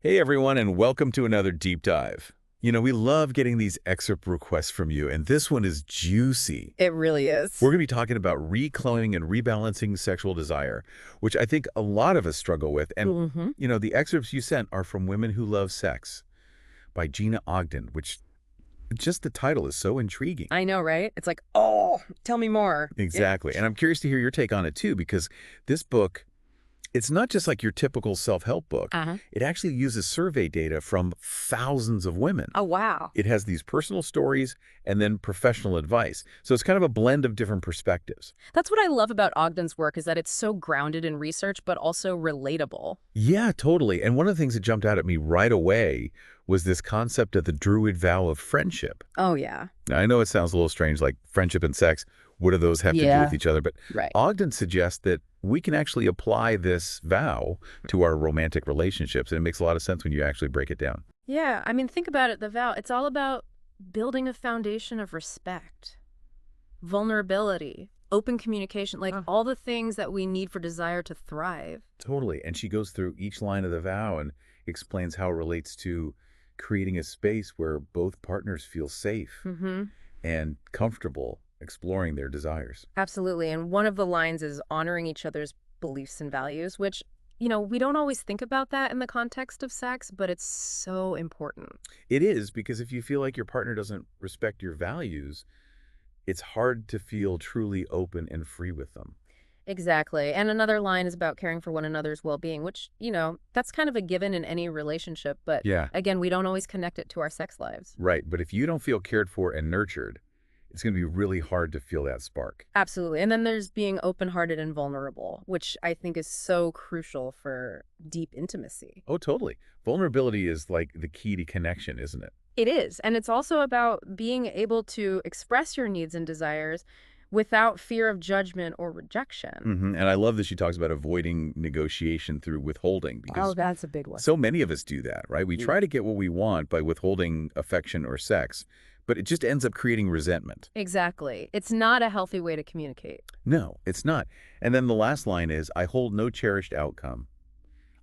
Hey everyone, and welcome to another deep dive. We love getting these excerpt requests from you, and this one is juicy. It really We're is. going to be talking about reclaiming and rebalancing sexual desire, which I think a lot of us struggle with. And, Hmm. the excerpts you sent are from Women Who Love Sex by Gina Ogden, which just the title is so intriguing. I know, right? It's like, oh, tell me more. Yeah. Exactly. And I'm curious to hear your take on it too, because this book, it's not just like your typical self-help book. Uh-huh. It actually uses survey data from thousands of women. Oh, wow. It has these personal stories and then professional advice. So it's kind of a blend of different perspectives. That's what I love about Ogden's work is that it's so grounded in research, but also relatable. Yeah, totally. And one of the things that jumped out at me right away was this concept of the Druid vow of friendship. Oh, yeah. Now, I know it sounds a little strange, like friendship and sex. What do those have to do with Yeah. each other? But Right. Ogden suggests that we can actually apply this vow to our romantic relationships. And it makes a lot of sense when you actually break it down. Yeah. I mean, think about it. The vow, it's all about building a foundation of respect, vulnerability, open communication, like all the things that we need for desire to thrive. Totally. And she goes through each line of the vow and explains how it relates to creating a space where both partners feel safe Mm-hmm. and comfortable exploring their desires. Absolutely. And one of the lines is honoring each other's beliefs and values, which, we don't always think about that in the context of sex, but it's so important. It is, because if you feel like your partner doesn't respect your values, it's hard to feel truly open and free with them. Exactly. And another line is about caring for one another's well-being, which, that's kind of a given in any relationship. But Yeah, again, we don't always connect it to our sex lives. right. But if you don't feel cared for and nurtured, it's going to be really hard to feel that spark. Absolutely. And then there's being open-hearted and vulnerable, which I think is so crucial for deep intimacy. Oh, totally. Vulnerability is like the key to connection, isn't it? It is. And it's also about being able to express your needs and desires without fear of judgment or rejection. And I love that she talks about avoiding negotiation through withholding, Oh, because that's a big one. so many of us do that, right? We Mm. try to get what we want by withholding affection or sex, but it just ends up creating resentment. Exactly. It's not a healthy way to communicate. No, it's not. And then the last line is, I hold no cherished outcome.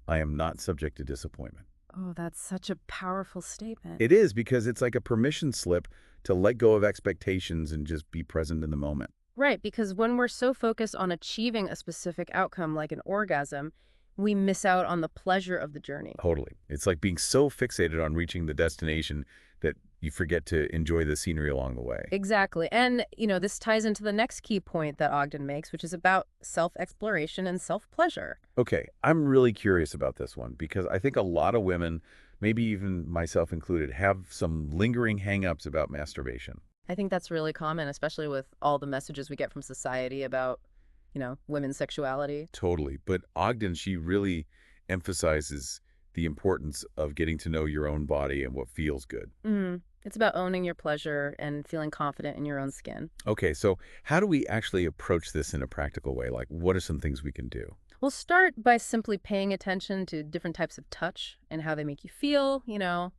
I am not subject to disappointment. Oh, that's such a powerful statement. It is, because it's like a permission slip to let go of expectations and just be present in the moment. Right, because when we're so focused on achieving a specific outcome like an orgasm, we miss out on the pleasure of the journey. Totally. It's like being so fixated on reaching the destination that you forget to enjoy the scenery along the way. Exactly. And, this ties into the next key point that Ogden makes, which is about self-exploration and self-pleasure. Okay, I'm really curious about this one, because I think a lot of women, maybe even myself included, have some lingering hang-ups about masturbation. I think that's really common, especially with all the messages we get from society about, women's sexuality. Totally. But Ogden, she really emphasizes the importance of getting to know your own body and what feels good. It's about owning your pleasure and feeling confident in your own skin. Okay, so how do we actually approach this in a practical way? Like, what are some things we can do? We'll start by simply paying attention to different types of touch and how they make you feel,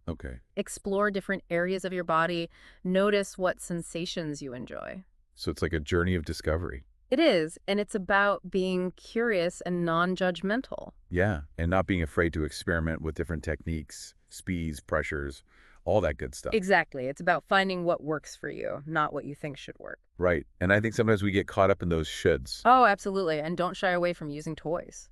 Okay, explore different areas of your body, notice what sensations you enjoy. so it's like a journey of discovery. It is, and it's about being curious and non-judgmental. Yeah, and not being afraid to experiment with different techniques, speeds, pressures, all that good stuff. Exactly. It's about finding what works for you, not what you think should work. Right. And I think sometimes we get caught up in those shoulds. Oh, absolutely. And don't shy away from using toys.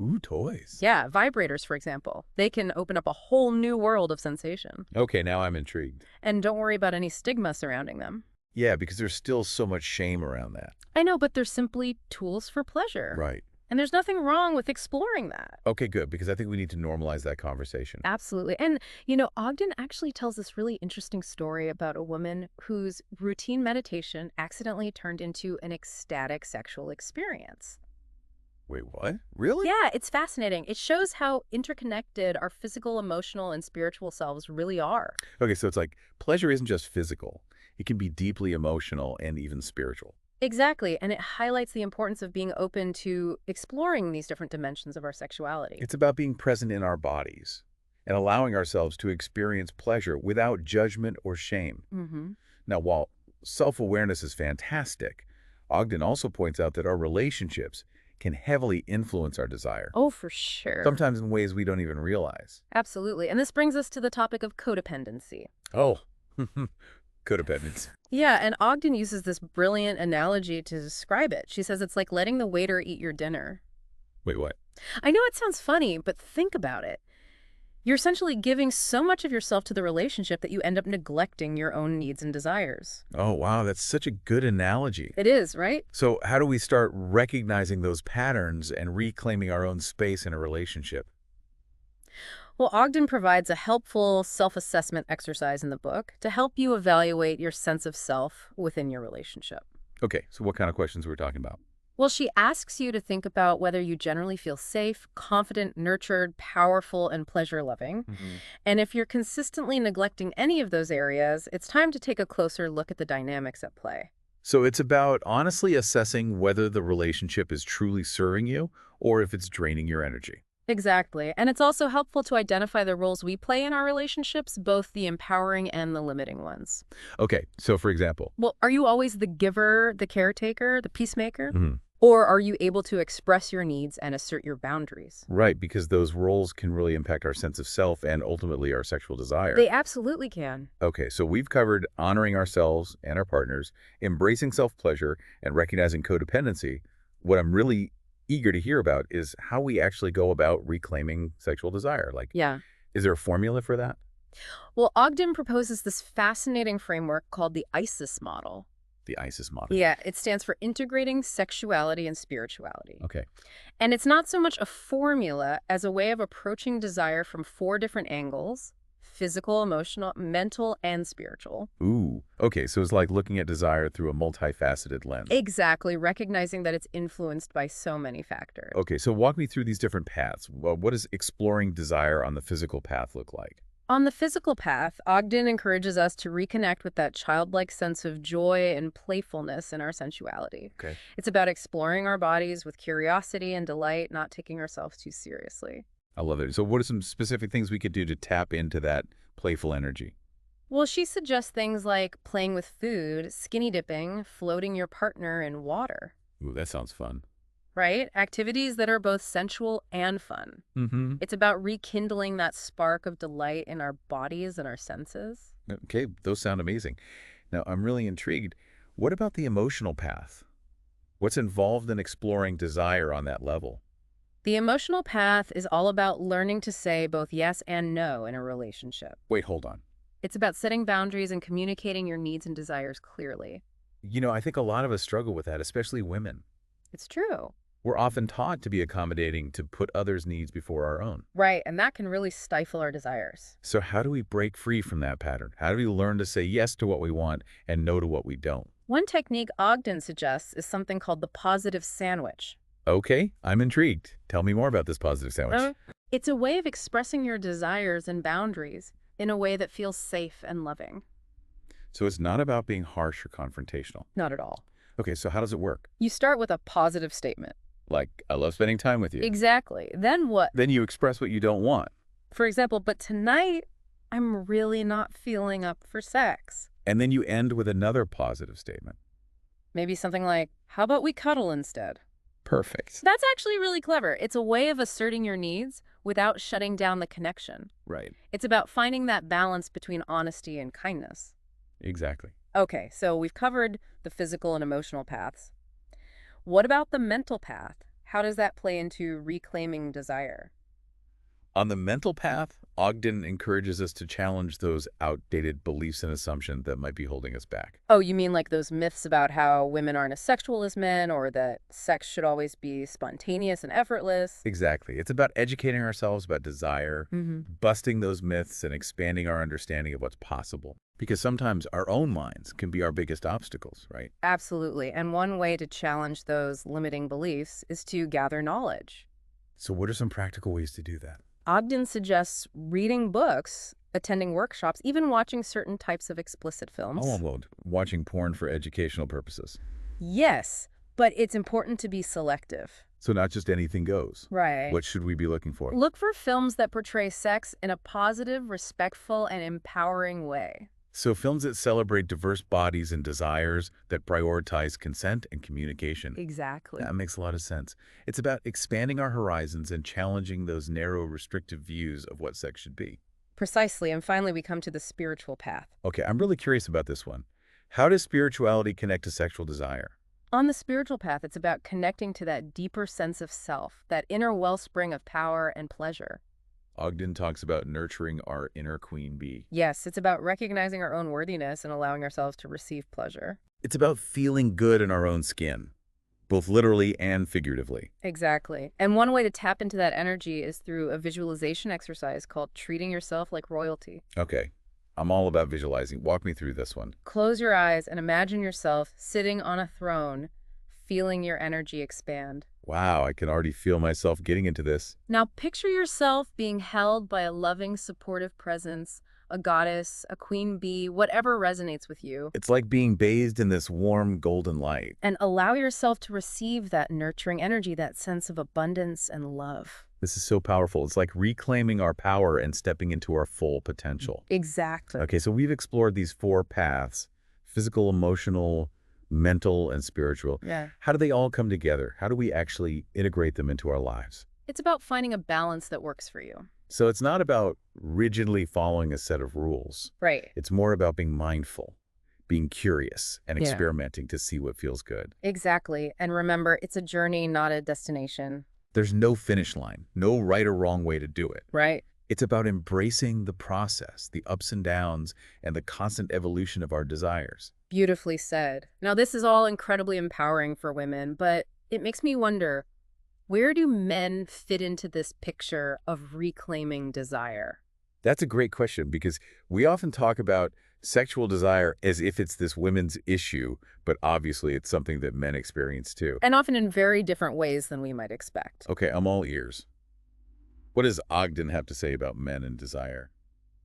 Ooh, toys. Yeah, vibrators, for example. They can open up a whole new world of sensation. Okay, now I'm intrigued. And don't worry about any stigma surrounding them. Yeah, because there's still so much shame around that. I know, but they're simply tools for pleasure. Right. And there's nothing wrong with exploring that. Okay, good, because I think we need to normalize that conversation. Absolutely. And, Ogden actually tells this really interesting story about a woman whose routine meditation accidentally turned into an ecstatic sexual experience. Wait, what? Really? Yeah, it's fascinating. It shows how interconnected our physical, emotional, and spiritual selves really are. Okay, so it's like pleasure isn't just physical. It can be deeply emotional and even spiritual. Exactly. And it highlights the importance of being open to exploring these different dimensions of our sexuality. It's about being present in our bodies and allowing ourselves to experience pleasure without judgment or shame. Mm-hmm. Now, while self-awareness is fantastic, Ogden also points out that our relationships can heavily influence our desire, Oh, for sure. sometimes in ways we don't even realize. Absolutely. And this brings us to the topic of codependency. Oh, codependence. Yeah, and Ogden uses this brilliant analogy to describe it. She says it's like letting the waiter eat your dinner. Wait, what? I know it sounds funny, but think about it. You're essentially giving so much of yourself to the relationship that you end up neglecting your own needs and desires. Oh, wow, that's such a good analogy. It is, right? So how do we start recognizing those patterns and reclaiming our own space in a relationship? Well, Ogden provides a helpful self-assessment exercise in the book to help you evaluate your sense of self within your relationship. Okay, so what kind of questions are we talking about? Well, she asks you to think about whether you generally feel safe, confident, nurtured, powerful, and pleasure-loving. Hmm. And if you're consistently neglecting any of those areas, it's time to take a closer look at the dynamics at play. So it's about honestly assessing whether the relationship is truly serving you or if it's draining your energy. Exactly. And it's also helpful to identify the roles we play in our relationships, both the empowering and the limiting ones. Okay, so for example, Well, are you always the giver, the caretaker, the peacemaker? mhm, Or are you able to express your needs and assert your boundaries? right, because those roles can really impact our sense of self and ultimately our sexual desire. They absolutely can. Okay, so we've covered honoring ourselves and our partners, embracing self-pleasure, and recognizing codependency. What I'm really eager to hear about is how we actually go about reclaiming sexual desire. Like, Yeah. is there a formula for that? Well, Ogden proposes this fascinating framework called the ISIS model. The ISIS model. Yeah, it stands for integrating sexuality and spirituality. Okay. And it's not so much a formula as a way of approaching desire from 4 different angles: physical, emotional, mental, and spiritual. Ooh. Okay, so it's like looking at desire through a multifaceted lens. Exactly, recognizing that it's influenced by so many factors. Okay, so walk me through these different paths. Well, what does exploring desire on the physical path look like? On the physical path, Ogden encourages us to reconnect with that childlike sense of joy and playfulness in our sensuality. Okay. It's about exploring our bodies with curiosity and delight, not taking ourselves too seriously. I love it. So what are some specific things we could do to tap into that playful energy? Well, she suggests things like playing with food, skinny dipping, floating your partner in water, Ooh, that sounds fun. right? Activities that are both sensual and fun. Mm-hmm. It's about rekindling that spark of delight in our bodies and our senses. Okay, those sound amazing. Now, I'm really intrigued. What about the emotional path? What's involved in exploring desire on that level? The emotional path is all about learning to say both yes and no in a relationship. Wait, hold on. It's about setting boundaries and communicating your needs and desires clearly. I think a lot of us struggle with that, especially women. It's true. We're often taught to be accommodating, to put others' needs before our own. Right, and that can really stifle our desires. So how do we break free from that pattern? How do we learn to say yes to what we want and no to what we don't? One technique Ogden suggests is something called the positive sandwich. Okay, I'm intrigued. Tell me more about this positive sandwich. It's a way of expressing your desires and boundaries in a way that feels safe and loving. So it's not about being harsh or confrontational. Not at all. Okay, so how does it work? You start with a positive statement. Like, I love spending time with you. Exactly. Then what? Then you express what you don't want. For example, but tonight, I'm really not feeling up for sex. And then you end with another positive statement. Maybe something like, how about we cuddle instead? Perfect. That's actually really clever. It's a way of asserting your needs without shutting down the connection. Right. It's about finding that balance between honesty and kindness. Exactly. Okay, so we've covered the physical and emotional paths. What about the mental path? How does that play into reclaiming desire? On the mental path, Ogden encourages us to challenge those outdated beliefs and assumptions that might be holding us back. Oh, you mean like those myths about how women aren't as sexual as men, or that sex should always be spontaneous and effortless? Exactly. It's about educating ourselves about desire, busting those myths, and expanding our understanding of what's possible. Because sometimes our own minds can be our biggest obstacles, right? Absolutely. And one way to challenge those limiting beliefs is to gather knowledge. So what are some practical ways to do that? Ogden suggests reading books, attending workshops, even watching certain types of explicit films. Oh, well, watching porn for educational purposes. Yes, but it's important to be selective. So not just anything goes. Right. What should we be looking for? Look for films that portray sex in a positive, respectful, and empowering way. So films that celebrate diverse bodies and desires that prioritize consent and communication. Exactly. That makes a lot of sense. It's about expanding our horizons and challenging those narrow, restrictive views of what sex should be. Precisely. And finally, we come to the spiritual path. Okay, I'm really curious about this one. How does spirituality connect to sexual desire? On the spiritual path, it's about connecting to that deeper sense of self, that inner wellspring of power and pleasure. Ogden talks about nurturing our inner queen bee. Yes, it's about recognizing our own worthiness and allowing ourselves to receive pleasure. It's about feeling good in our own skin, both literally and figuratively. Exactly. And one way to tap into that energy is through a visualization exercise called treating yourself like royalty. Okay, I'm all about visualizing. Walk me through this one. Close your eyes and imagine yourself sitting on a throne, feeling your energy expand. Wow, I can already feel myself getting into this. Now picture yourself being held by a loving, supportive presence, a goddess, a queen bee, whatever resonates with you. It's like being bathed in this warm golden light. And allow yourself to receive that nurturing energy, that sense of abundance and love. This is so powerful. It's like reclaiming our power and stepping into our full potential. Exactly. Okay, so we've explored these four paths: physical, emotional, mental, and spiritual. Yeah. How do they all come together? How do we actually integrate them into our lives? It's about finding a balance that works for you. So it's not about rigidly following a set of rules. Right. It's more about being mindful, being curious, and Yeah. experimenting to see what feels good. Exactly. And remember, it's a journey, not a destination. There's no finish line, no right or wrong way to do it. Right. It's about embracing the process, the ups and downs, and the constant evolution of our desires. Beautifully said. Now, this is all incredibly empowering for women, but it makes me wonder, where do men fit into this picture of reclaiming desire? That's a great question because we often talk about sexual desire as if it's this women's issue, but obviously it's something that men experience too. And often in very different ways than we might expect. Okay, I'm all ears. What does Ogden have to say about men and desire?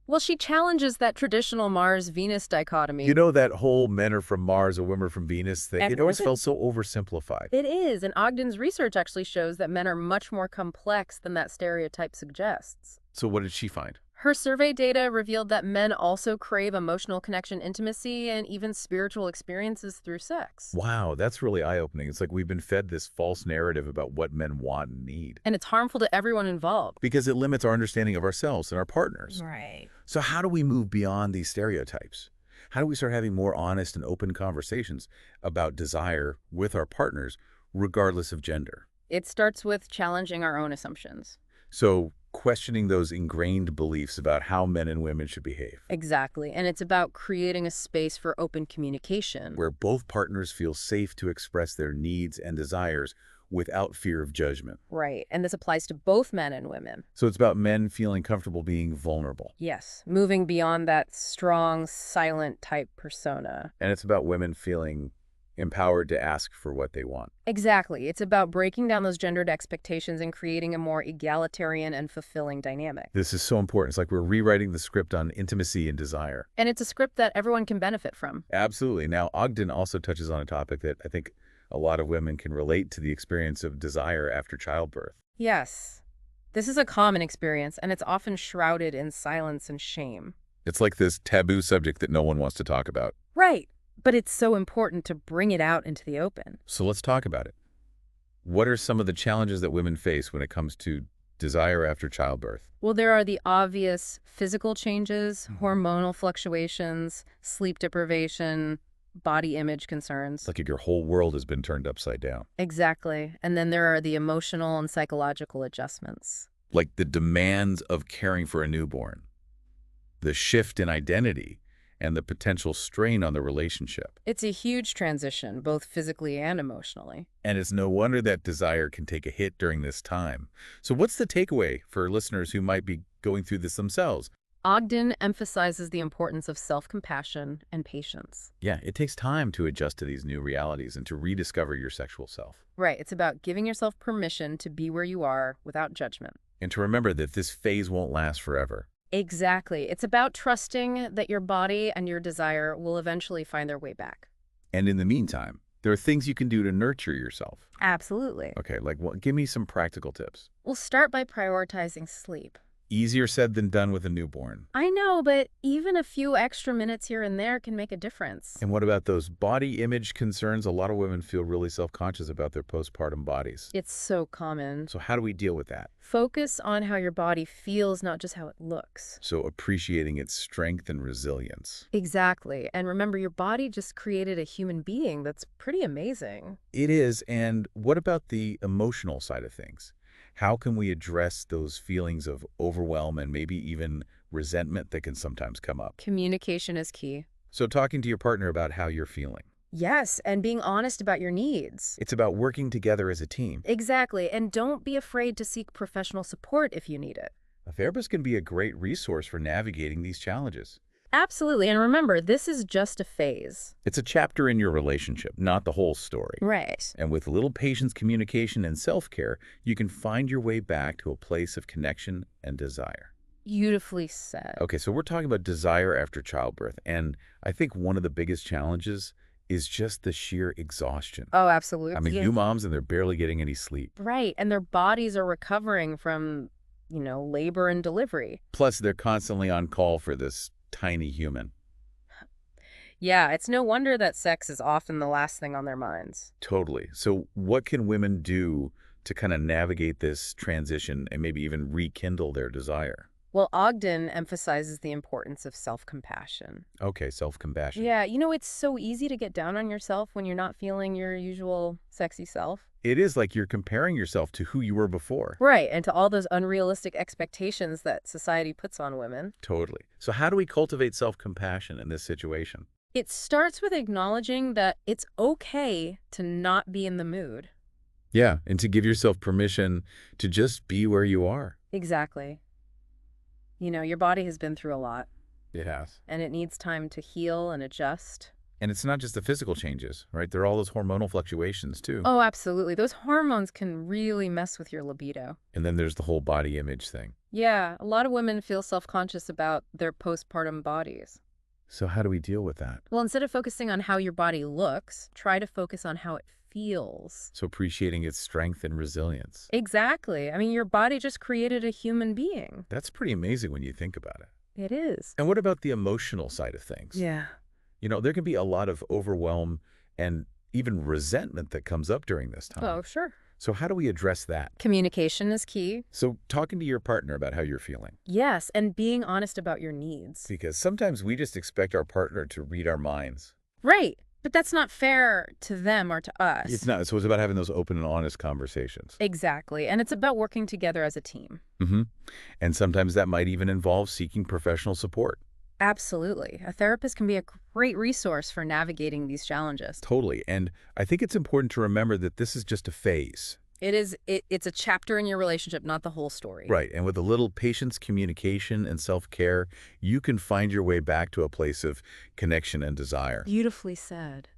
Well, she challenges that traditional Mars-Venus dichotomy. You know that whole men are from Mars or women are from Venus thing? And It always wasn't- felt so oversimplified. It is, and Ogden's research actually shows that men are much more complex than that stereotype suggests. So what did she find? Her survey data revealed that men also crave emotional connection, intimacy, and even spiritual experiences through sex. Wow, that's really eye-opening. It's like we've been fed this false narrative about what men want and need And it's harmful to everyone involved. because it limits our understanding of ourselves and our partners. Right. So how do we move beyond these stereotypes? How do we start having more honest and open conversations about desire with our partners, regardless of gender? It starts with challenging our own assumptions. So questioning those ingrained beliefs about how men and women should behave, Exactly. And it's about creating a space for open communication. where both partners feel safe to express their needs and desires without fear of judgment. Right. And this applies to both men and women. So it's about men feeling comfortable being vulnerable. Yes. Moving beyond that strong, silent type persona. And it's about women feeling empowered to ask for what they want. Exactly. It's about breaking down those gendered expectations and creating a more egalitarian and fulfilling dynamic. This is so important. It's like we're rewriting the script on intimacy and desire. And it's a script that everyone can benefit from. Absolutely. Now, Ogden also touches on a topic that I think a lot of women can relate to: the experience of desire after childbirth. Yes. This is a common experience, and it's often shrouded in silence and shame. It's like this taboo subject that no one wants to talk about. Right. But it's so important to bring it out into the open. So let's talk about it. What are some of the challenges that women face when it comes to desire after childbirth? Well, there are the obvious physical changes, hormonal fluctuations, sleep deprivation, body image concerns. It's like your whole world has been turned upside down. Exactly. And then there are the emotional and psychological adjustments. Like the demands of caring for a newborn, the shift in identity, and the potential strain on the relationship. It's a huge transition, both physically and emotionally. And it's no wonder that desire can take a hit during this time. So what's the takeaway for listeners who might be going through this themselves? Ogden emphasizes the importance of self-compassion and patience. Yeah, it takes time to adjust to these new realities and to rediscover your sexual self. Right. It's about giving yourself permission to be where you are without judgment. And to remember that this phase won't last forever. Exactly. It's about trusting that your body and your desire will eventually find their way back. And in the meantime, there are things you can do to nurture yourself. Absolutely. Okay, like give me some practical tips. We'll start by prioritizing sleep. Easier said than done with a newborn. I know, but even a few extra minutes here and there can make a difference. And what about those body image concerns? A lot of women feel really self-conscious about their postpartum bodies. It's so common. So how do we deal with that? Focus on how your body feels, not just how it looks. So appreciating its strength and resilience. Exactly. And remember, your body just created a human being that's pretty amazing. It is. And what about the emotional side of things? How can we address those feelings of overwhelm and maybe even resentment that can sometimes come up? Communication is key. So talking to your partner about how you're feeling. Yes, and being honest about your needs. It's about working together as a team. Exactly. And don't be afraid to seek professional support if you need it. A therapist can be a great resource for navigating these challenges. Absolutely. And remember, this is just a phase. It's a chapter in your relationship, not the whole story. Right. And with a little patience, communication, and self-care, you can find your way back to a place of connection and desire. Beautifully said. Okay, so we're talking about desire after childbirth, and I think one of the biggest challenges is just the sheer exhaustion. Oh, absolutely. I mean, new moms, and they're barely getting any sleep. Right. And their bodies are recovering from, labor and delivery. Plus, they're constantly on call for this tiny human. Yeah, it's no wonder that sex is often the last thing on their minds. Totally. So what can women do to kind of navigate this transition and maybe even rekindle their desire? Well, Ogden emphasizes the importance of self-compassion. Okay, self-compassion. Yeah, it's so easy to get down on yourself when you're not feeling your usual sexy self. It is like you're comparing yourself to who you were before. Right, and to all those unrealistic expectations that society puts on women. Totally. So how do we cultivate self-compassion in this situation? It starts with acknowledging that it's okay to not be in the mood. Yeah, and to give yourself permission to just be where you are. Exactly. Your body has been through a lot. It has. And it needs time to heal and adjust. And it's not just the physical changes, right? There are all those hormonal fluctuations too. Oh, absolutely. Those hormones can really mess with your libido. And then there's the whole body image thing. Yeah, a lot of women feel self-conscious about their postpartum bodies. So how do we deal with that? Well, instead of focusing on how your body looks, try to focus on how it feels. So appreciating its strength and resilience. Exactly. I mean, your body just created a human being. That's pretty amazing when you think about it. It is. And what about the emotional side of things? Yeah. There can be a lot of overwhelm and even resentment that comes up during this time. Oh, sure. So how do we address that? Communication is key. So talking to your partner about how you're feeling. Yes, and being honest about your needs. Because sometimes we just expect our partner to read our minds. Right. But that's not fair to them or to us. It's not. So it's about having those open and honest conversations. Exactly. And it's about working together as a team. Mm-hmm. And sometimes that might even involve seeking professional support. Absolutely. A therapist can be a great resource for navigating these challenges. Totally. And I think it's important to remember that this is just a phase. It's a chapter in your relationship, not the whole story. Right. And with a little patience, communication, and self-care, you can find your way back to a place of connection and desire. Beautifully said.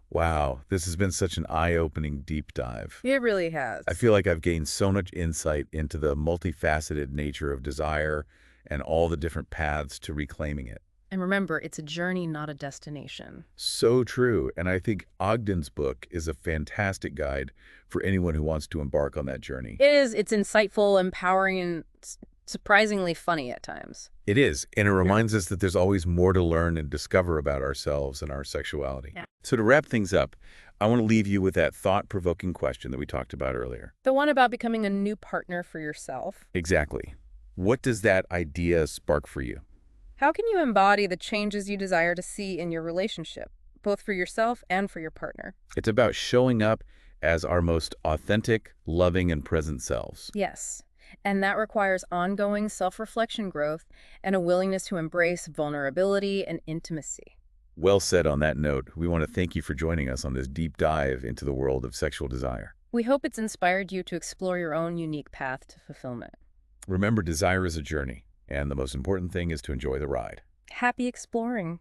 Wow. This has been such an eye-opening deep dive. It really has. I feel like I've gained so much insight into the multifaceted nature of desire and all the different paths to reclaiming it. And remember, it's a journey, not a destination. So true. And I think Ogden's book is a fantastic guide for anyone who wants to embark on that journey. It is. It's insightful, empowering, and surprisingly funny at times. It is. And it reminds us that there's always more to learn and discover about ourselves and our sexuality. Yeah. So to wrap things up, I want to leave you with that thought-provoking question that we talked about earlier. The one about becoming a new partner for yourself. Exactly. What does that idea spark for you? How can you embody the changes you desire to see in your relationship, both for yourself and for your partner? It's about showing up as our most authentic, loving, and present selves. Yes. And that requires ongoing self-reflection growth and a willingness to embrace vulnerability and intimacy. Well said on that note. We want to thank you for joining us on this deep dive into the world of sexual desire. We hope it's inspired you to explore your own unique path to fulfillment. Remember, desire is a journey, and the most important thing is to enjoy the ride. Happy exploring.